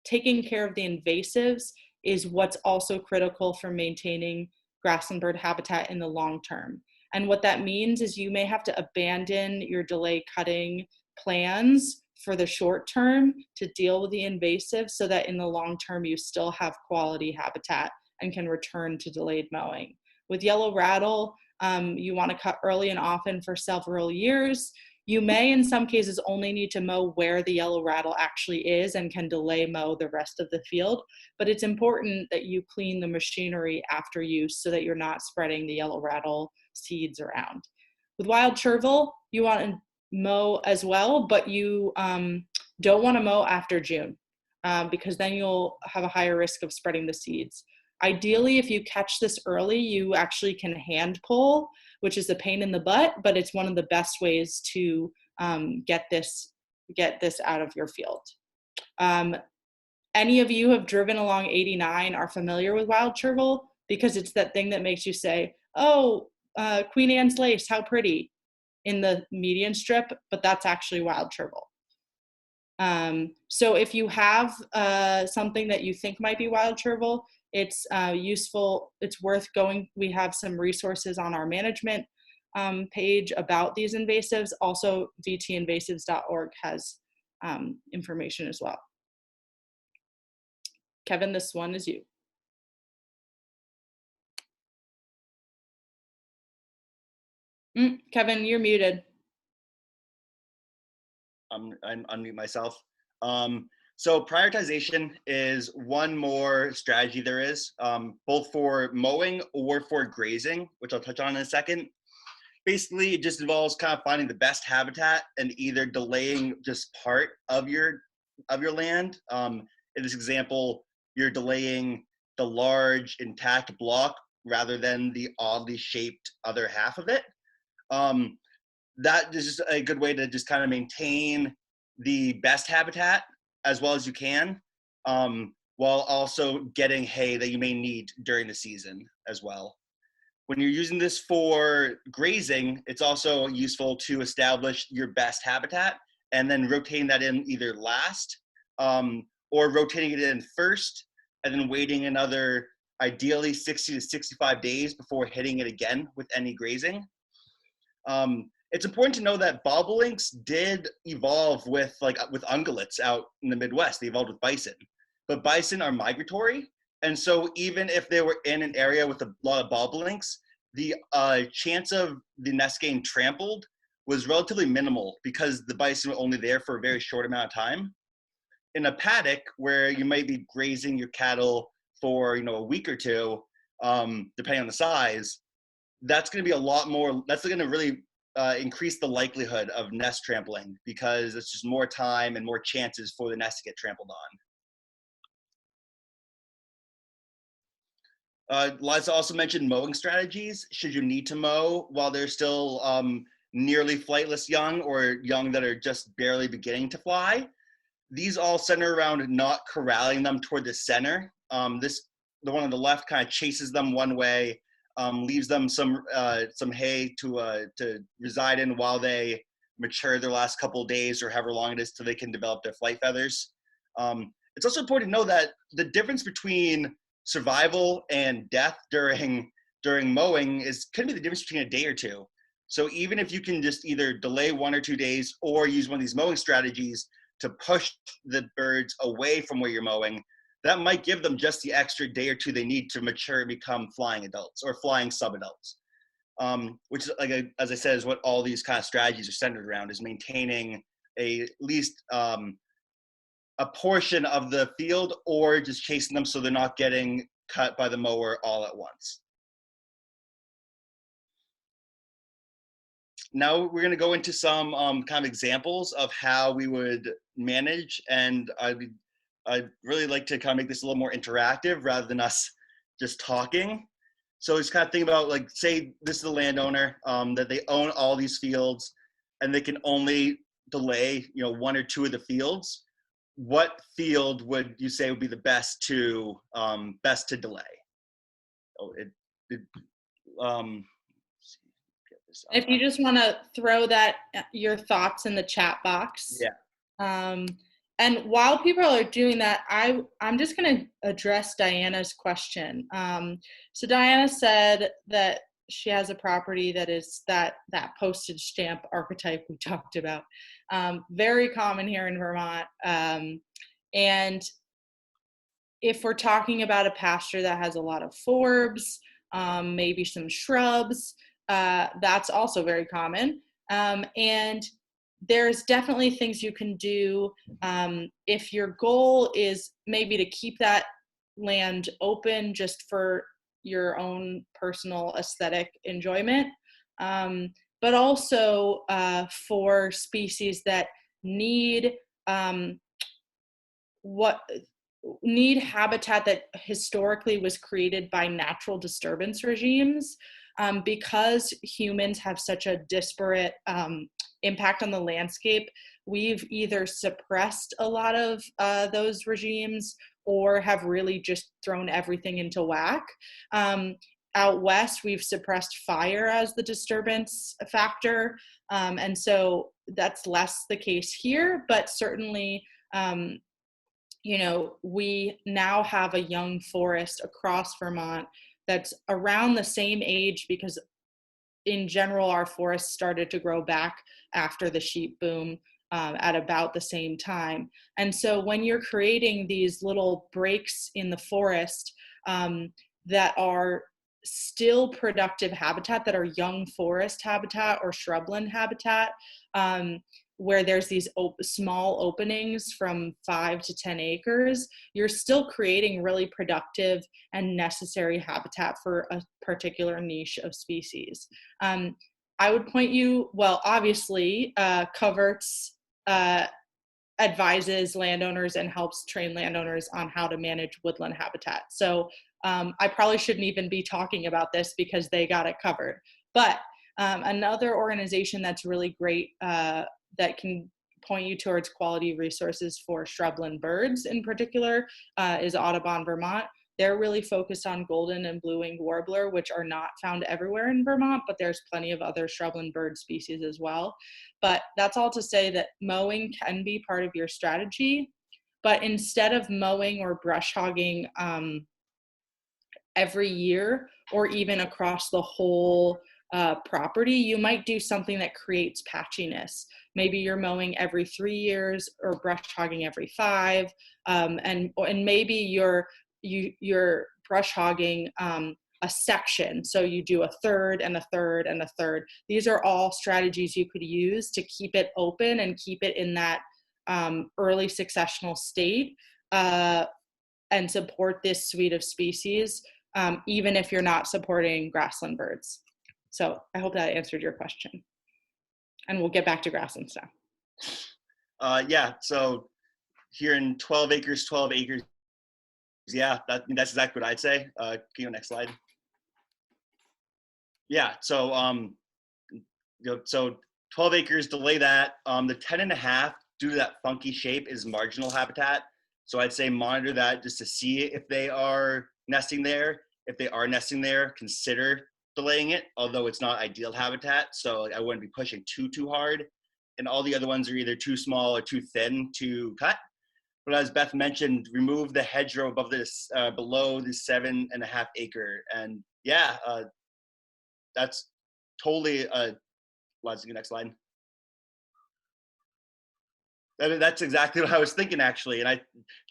taking care of the invasives is what's also critical for maintaining grassland bird habitat in the long term. And what that means is you may have to abandon your delay cutting plans for the short term to deal with the invasive so that in the long term you still have quality habitat and can return to delayed mowing. With yellow rattle, you want to cut early and often for several years. You may, in some cases, only need to mow where the yellow rattle actually is and can delay mow the rest of the field. But it's important that you clean the machinery after use so that you're not spreading the yellow rattle seeds around. With wild chervil, you want to mow as well, but you don't want to mow after June because then you'll have a higher risk of spreading the seeds. Ideally, if you catch this early, you actually can hand pull, which is a pain in the butt, but it's one of the best ways to get this out of your field. Any of you who have driven along 89 are familiar with wild chervil because it's that thing that makes you say, oh, Queen Anne's lace, how pretty, in the median strip, but that's actually wild chervil. So if you have something that you think might be wild chervil, it's useful, it's worth going. We have some resources on our management page about these invasives. Also, vtinvasives.org has information as well. Kevin, this one is you. Kevin, you're muted. I'm unmute myself. So prioritization is one more strategy there is, both for mowing or for grazing, which I'll touch on in a second. Basically, it just involves kind of finding the best habitat and either delaying just part of your land. In this example, you're delaying the large intact block rather than the oddly shaped other half of it. That is just a good way to just kind of maintain the best habitat as well as you can, while also getting hay that you may need during the season as well. When you're using this for grazing, it's also useful to establish your best habitat and then rotating that in either last, or rotating it in first and then waiting another ideally 60 to 65 days before hitting it again with any grazing. It's important to know that bobolinks did evolve with ungulates out in the Midwest. They evolved with bison, but bison are migratory. And so even if they were in an area with a lot of bobolinks, the chance of the nest getting trampled was relatively minimal because the bison were only there for a very short amount of time. In a paddock where you might be grazing your cattle for a week or two, depending on the size, that's going to be a lot more. That's going to really increase the likelihood of nest trampling because it's just more time and more chances for the nest to get trampled on. Liza also mentioned mowing strategies. Should you need to mow while they're still nearly flightless young or young that are just barely beginning to fly? These all center around not corralling them toward the center. The one on the left kind of chases them one way, leaves them some hay to reside in while they mature their last couple of days or however long it is till they can develop their flight feathers. It's also important to know that the difference between survival and death during mowing could be the difference between a day or two. So even if you can just either delay 1 or 2 days or use one of these mowing strategies to push the birds away from where you're mowing, that might give them just the extra day or two they need to mature and become flying adults or flying subadults, which, as I said, is what all these kind of strategies are centered around, is maintaining at least a portion of the field or just chasing them so they're not getting cut by the mower all at once. Now we're going to go into some kind of examples of how we would manage, and I'd really like to kind of make this a little more interactive rather than us just talking. So just kind of think about, like, say this is a landowner that they own all these fields and they can only delay 1 or 2 of the fields. What field would you say would be the best to delay? If you just want to throw your thoughts in the chat box. Yeah. And while people are doing that, I'm just going to address Diana's question. So Diana said that she has a property that is that postage stamp archetype we talked about. Very common here in Vermont. And if we're talking about a pasture that has a lot of forbs, maybe some shrubs, that's also very common. And there's definitely things you can do if your goal is maybe to keep that land open just for your own personal aesthetic enjoyment, but also for species that need habitat that historically was created by natural disturbance regimes. Because humans have such a disparate impact on the landscape, we've either suppressed a lot of those regimes or have really just thrown everything into whack. Out west, we've suppressed fire as the disturbance factor, and so that's less the case here, but certainly we now have a young forest across Vermont that's around the same age, because in general, our forests started to grow back after the sheep boom at about the same time. And so when you're creating these little breaks in the forest that are still productive habitat, that are young forest habitat or shrubland habitat, where there's these small openings from 5 to 10 acres, you're still creating really productive and necessary habitat for a particular niche of species. I would point you, well, obviously, coverts advises landowners and helps train landowners on how to manage woodland habitat. So I probably shouldn't even be talking about this because they got it covered. But another organization that's really great that can point you towards quality resources for shrubland birds in particular is Audubon Vermont. They're really focused on golden and blue-winged warbler, which are not found everywhere in Vermont, but there's plenty of other shrubland bird species as well. But that's all to say that mowing can be part of your strategy, but instead of mowing or brush hogging every year or even across the whole property, you might do something that creates patchiness. Maybe you're mowing every 3 years or brush hogging every 5, and maybe you're brush hogging a section. So you do a third and a third and a third. These are all strategies you could use to keep it open and keep it in that early successional state and support this suite of species, even if you're not supporting grassland birds. So I hope that answered your question. And we'll get back to grasslands now. Yeah, so here in 12 acres, yeah, that's exactly what I'd say. Can you go next slide? Yeah, so so 12 acres, delay that. The 10.5, due to that funky shape, is marginal habitat. So I'd say monitor that just to see if they are nesting there. If they are nesting there, consider delaying it, although it's not ideal habitat. So I wouldn't be pushing too hard. And all the other ones are either too small or too thin to cut. But as Beth mentioned, remove the hedgerow above this, below the 7.5 acre. And yeah, that's totally, Liza, next slide. That's exactly what I was thinking, actually. And I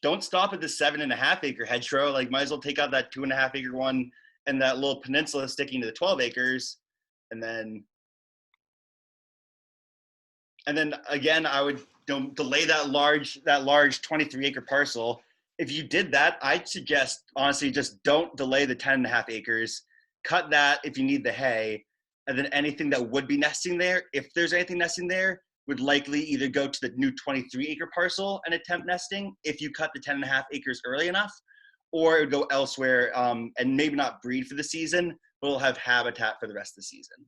don't stop at the 7.5 acre hedgerow. Like, might as well take out that 2.5 acre one and that little peninsula sticking to the 12 acres. And then again, I would delay that large 23 acre parcel. If you did that, I'd suggest, honestly, just don't delay the 10.5 acres. Cut that if you need the hay. And then anything that would be nesting there, if there's anything nesting there, would likely either go to the new 23 acre parcel and attempt nesting if you cut the 10.5 acres early enough, or it would go elsewhere and maybe not breed for the season, but will have habitat for the rest of the season.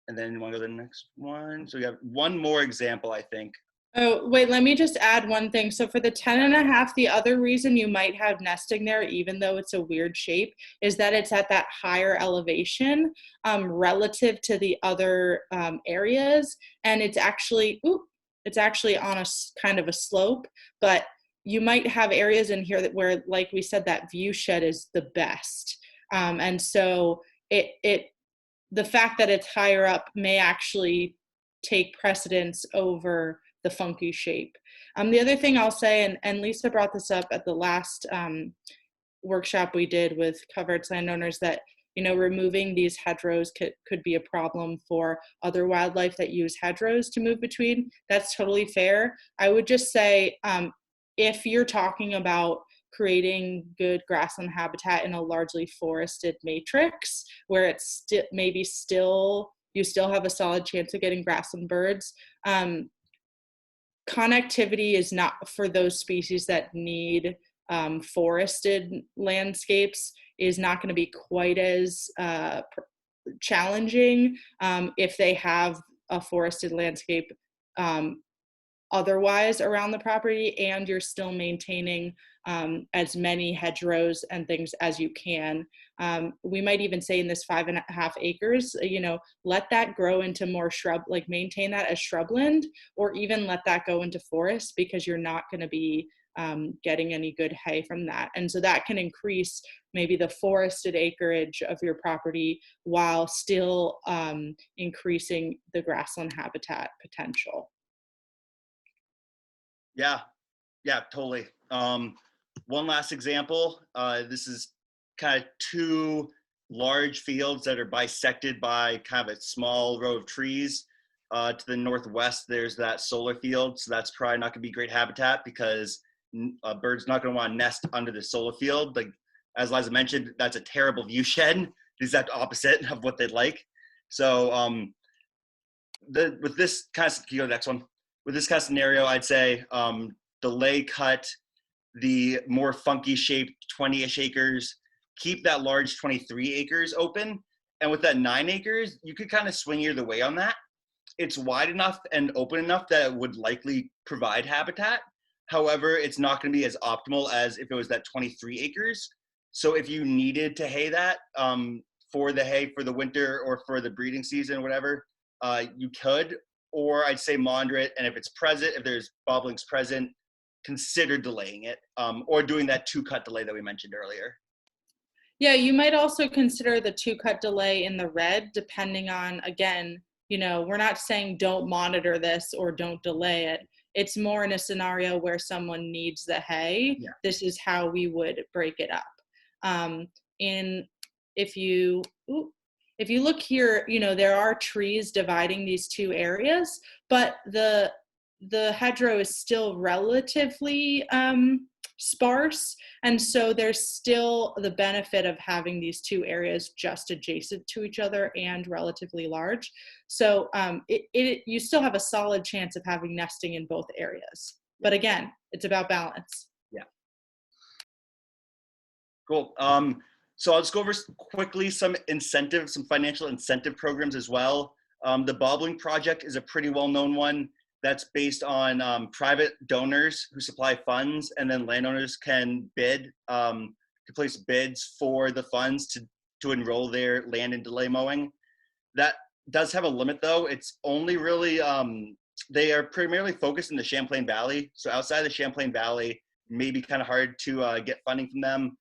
And then you want to go to the next one? So we have one more example, I think. Oh, wait, let me just add one thing. So for the 10.5, the other reason you might have nesting there, even though it's a weird shape, is that it's at that higher elevation relative to the other areas. And it's actually on a kind of a slope, but you might have areas in here that where, like we said, that view shed is the best. And so the fact that it's higher up may actually take precedence over the funky shape. The other thing I'll say, and Lisa brought this up at the last workshop we did with Coverts landowners, that removing these hedgerows could be a problem for other wildlife that use hedgerows to move between. That's totally fair. I would just say, if you're talking about creating good grassland habitat in a largely forested matrix where it's you still have a solid chance of getting grassland birds, connectivity is not for those species that need forested landscapes, is not going to be quite as challenging if they have a forested landscape otherwise around the property, and you're still maintaining as many hedgerows and things as you can. We might even say in this 5.5 acres, let that grow into more shrub, like maintain that as shrubland, or even let that go into forest, because you're not going to be getting any good hay from that. And so that can increase maybe the forested acreage of your property while still increasing the grassland habitat potential. Yeah, totally. One last example. This is kind of two large fields that are bisected by kind of a small row of trees. To the northwest, there's that solar field. So that's probably not going to be great habitat because a bird's not going to want to nest under the solar field. Like, as Liza mentioned, that's a terrible view shed. The exact opposite of what they'd like. So with this kind of, can you go to the next one? with this kind of scenario, I'd say delay cut the more funky shaped 20-ish acres, keep that large 23 acres open. And with that 9 acres, you could kind of swing either way on that. It's wide enough and open enough that it would likely provide habitat. However, it's not going to be as optimal as if it was that 23 acres. So if you needed to hay that for the hay for the winter or for the breeding season, whatever, you could. Or I'd say moderate, and if it's present, if there's boblinks present, consider delaying it, or doing that 2-cut delay that we mentioned earlier. Yeah, you might also consider the 2-cut delay in the red, depending on, again, you know, we're not saying don't monitor this or don't delay it. It's more in a scenario where someone needs the hay. Yeah. This is how we would break it up. If you look here, you know, there are trees dividing these two areas, but the hedgerow is still relatively sparse, and so there's still the benefit of having these two areas just adjacent to each other and relatively large. So you still have a solid chance of having nesting in both areas. But again, it's about balance. Yeah. Cool. So I'll just go over quickly some financial incentive programs as well. The Bobbling Project is a pretty well-known one. That's based on private donors who supply funds, and then landowners can bid, to place bids for the funds to enroll their land in delay mowing. That does have a limit though. It's only really, they are primarily focused in the Champlain Valley. So outside the Champlain Valley, it may be kind of hard to get funding from them.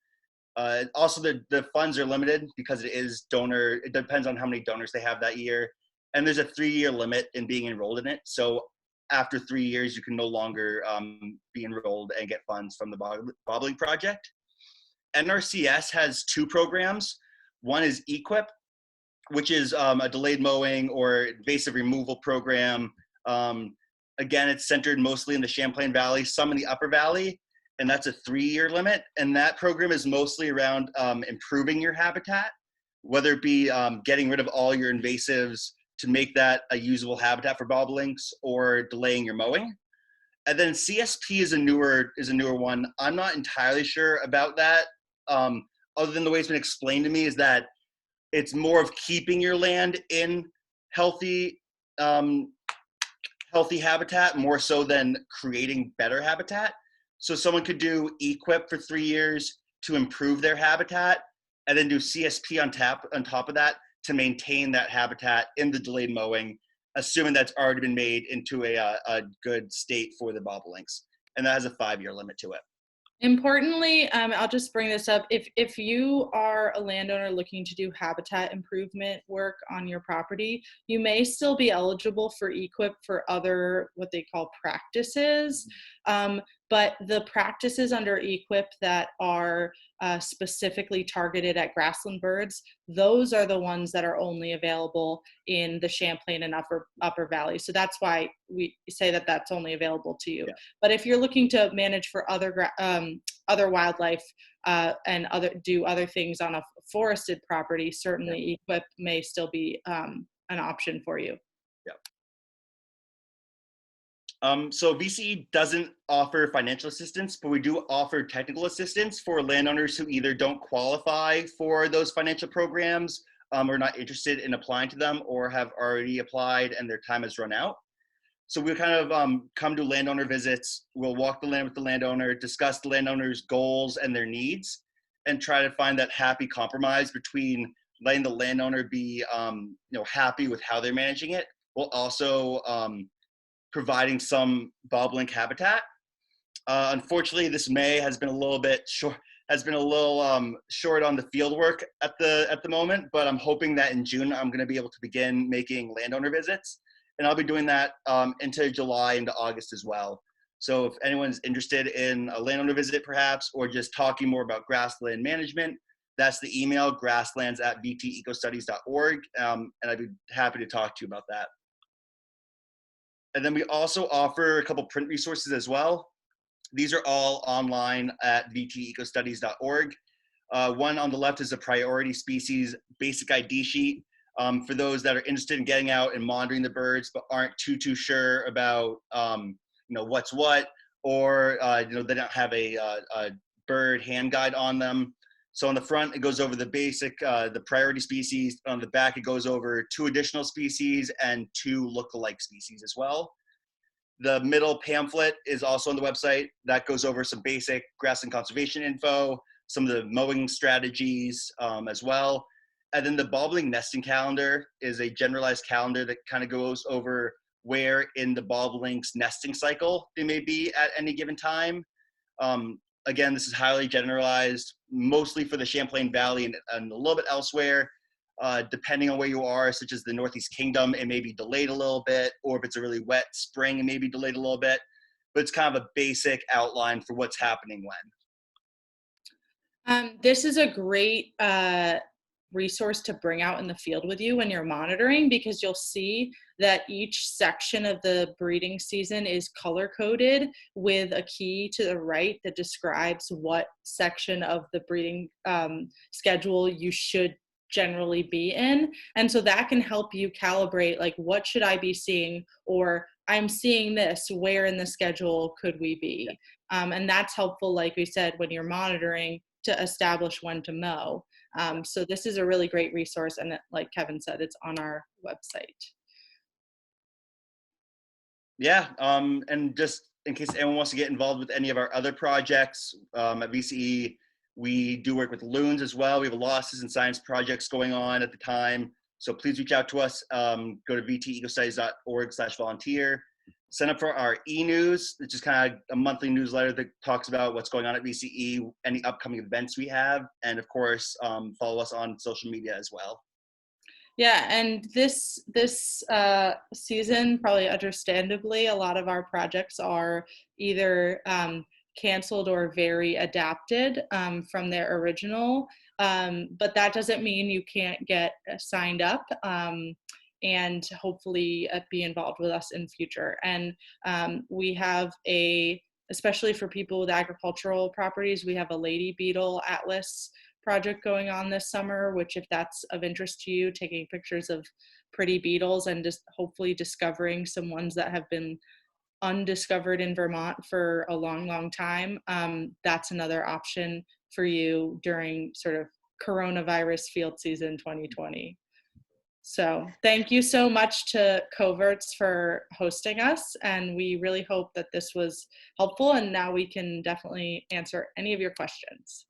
Also, the funds are limited because it depends on how many donors they have that year. And there's a 3-year limit in being enrolled in it. So after 3 years, you can no longer be enrolled and get funds from the Bobbling Project. NRCS has 2 programs. One is EQIP, which is a delayed mowing or invasive removal program. Again, it's centered mostly in the Champlain Valley, some in the Upper Valley, and that's a 3-year limit. And that program is mostly around improving your habitat, whether it be getting rid of all your invasives to make that a usable habitat for bobolinks, or delaying your mowing. And then CSP is a newer one. I'm not entirely sure about that. Other than the way it's been explained to me is that it's more of keeping your land in healthy habitat more so than creating better habitat. So someone could do EQIP for 3 years to improve their habitat, and then do CSP on top of that to maintain that habitat in the delayed mowing, assuming that's already been made into a good state for the bobolinks. And that has a 5-year limit to it. Importantly, I'll just bring this up. If you are a landowner looking to do habitat improvement work on your property, you may still be eligible for EQIP for other, what they call practices. But the practices under EQIP that are specifically targeted at grassland birds, those are the ones that are only available in the Champlain and Upper Valley. So that's why we say that that's only available to you. Yeah. But if you're looking to manage for other wildlife and do other things on a forested property, certainly EQIP may still be an option for you. Yeah. So VCE doesn't offer financial assistance, but we do offer technical assistance for landowners who either don't qualify for those financial programs, or not interested in applying to them, or have already applied and their time has run out. So we kind of come to landowner visits. We'll walk the land with the landowner, discuss the landowner's goals and their needs, and try to find that happy compromise between letting the landowner be happy with how they're managing it, while also providing some bobolink habitat. Unfortunately, this May has been a little bit short. Short on the field work at the moment, but I'm hoping that in June I'm going to be able to begin making landowner visits, and I'll be doing that into July into August as well. So if anyone's interested in a landowner visit perhaps, or just talking more about grassland management, that's the email, grasslands@vcecostudies.org, and I'd be happy to talk to you about that. And then we also offer a couple print resources as well. These are all online at vcecostudies.org. One on the left is a priority species basic ID sheet. For those that are interested in getting out and monitoring the birds, but aren't too sure about, what's what, or, they don't have a bird hand guide on them. So on the front, it goes over the basic, the priority species. On the back, it goes over 2 additional species and 2 lookalike species as well. The middle pamphlet is also on the website. That goes over some basic grassland conservation info, some of the mowing strategies as well. And then the bobolink nesting calendar is a generalized calendar that kind of goes over where in the bobolink's nesting cycle they may be at any given time. Again, this is highly generalized, mostly for the Champlain Valley and a little bit elsewhere. Depending on where you are, such as the Northeast Kingdom, it may be delayed a little bit, or if it's a really wet spring, it may be delayed a little bit. But it's kind of a basic outline for what's happening when. This is a great resource to bring out in the field with you when you're monitoring, because you'll see that each section of the breeding season is color coded with a key to the right that describes what section of the breeding schedule you should generally be in. And so that can help you calibrate, like, what should I be seeing, or I'm seeing this, where in the schedule could we be? And that's helpful, like we said, when you're monitoring, to establish when to mow. So this is a really great resource, and like Kevin said, it's on our website. Yeah, and just in case anyone wants to get involved with any of our other projects at VCE, we do work with loons as well. We have losses and science projects going on at the time. So please reach out to us. Go to vtecostudies.org/volunteer. Sign up for our e-news, which is kind of a monthly newsletter that talks about what's going on at VCE, any upcoming events we have, and of course, follow us on social media as well. Yeah, and this season, probably understandably, a lot of our projects are either canceled or very adapted from their original, but that doesn't mean you can't get signed up and hopefully be involved with us in future. And we have especially for people with agricultural properties, we have a lady beetle atlas project going on this summer, which, if that's of interest to you, taking pictures of pretty beetles and just hopefully discovering some ones that have been undiscovered in Vermont for a long time, that's another option for you during sort of coronavirus field season 2020. So thank you so much to Coverts for hosting us, and we really hope that this was helpful, and now we can definitely answer any of your questions.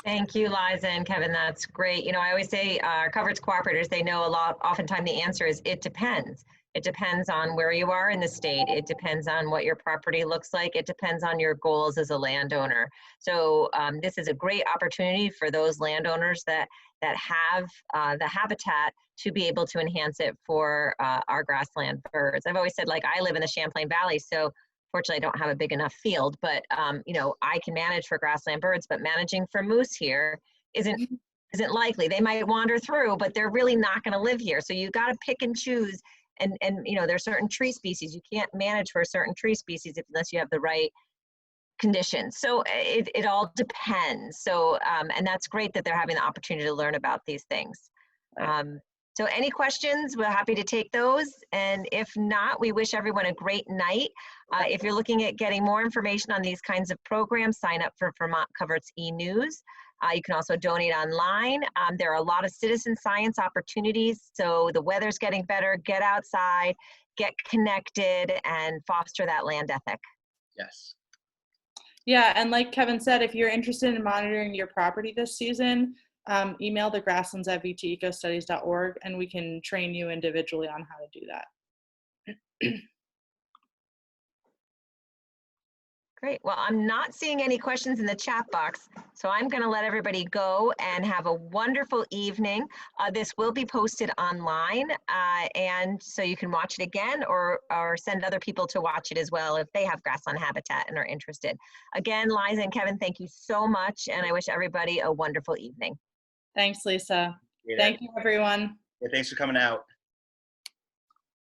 Thank you, Liza and Kevin. That's great. You know, I always say our Coverts cooperators, they know a lot. Oftentimes the answer is it depends. It depends on where you are in the state. It depends on what your property looks like. It depends on your goals as a landowner. So this is a great opportunity for those landowners that have the habitat to be able to enhance it for our grassland birds. I've always said, like, I live in the Champlain Valley, so fortunately I don't have a big enough field, but you know, I can manage for grassland birds, but managing for moose here isn't likely. They might wander through, but they're really not going to live here. So you got to pick and choose. And you know, there's certain tree species you can't manage for a certain tree species unless you have the right conditions. So it all depends. So and that's great that they're having the opportunity to learn about these things. So any questions, we're happy to take those. And if not, we wish everyone a great night. If you're looking at getting more information on these kinds of programs, sign up for Vermont Coverts e-news. You can also donate online. There are a lot of citizen science opportunities. So the weather's getting better, get outside, get connected, and foster that land ethic. Yes. Yeah, and like Kevin said, if you're interested in monitoring your property this season, email the grasslands at vtecostudies.org, and we can train you individually on how to do that. Great. Well, I'm not seeing any questions in the chat box, so I'm going to let everybody go and have a wonderful evening. This will be posted online, and so you can watch it again or send other people to watch it as well if they have grassland habitat and are interested. Again, Liza and Kevin, thank you so much, and I wish everybody a wonderful evening. Thanks, Lisa. Yeah. Thank you, everyone. Yeah, thanks for coming out.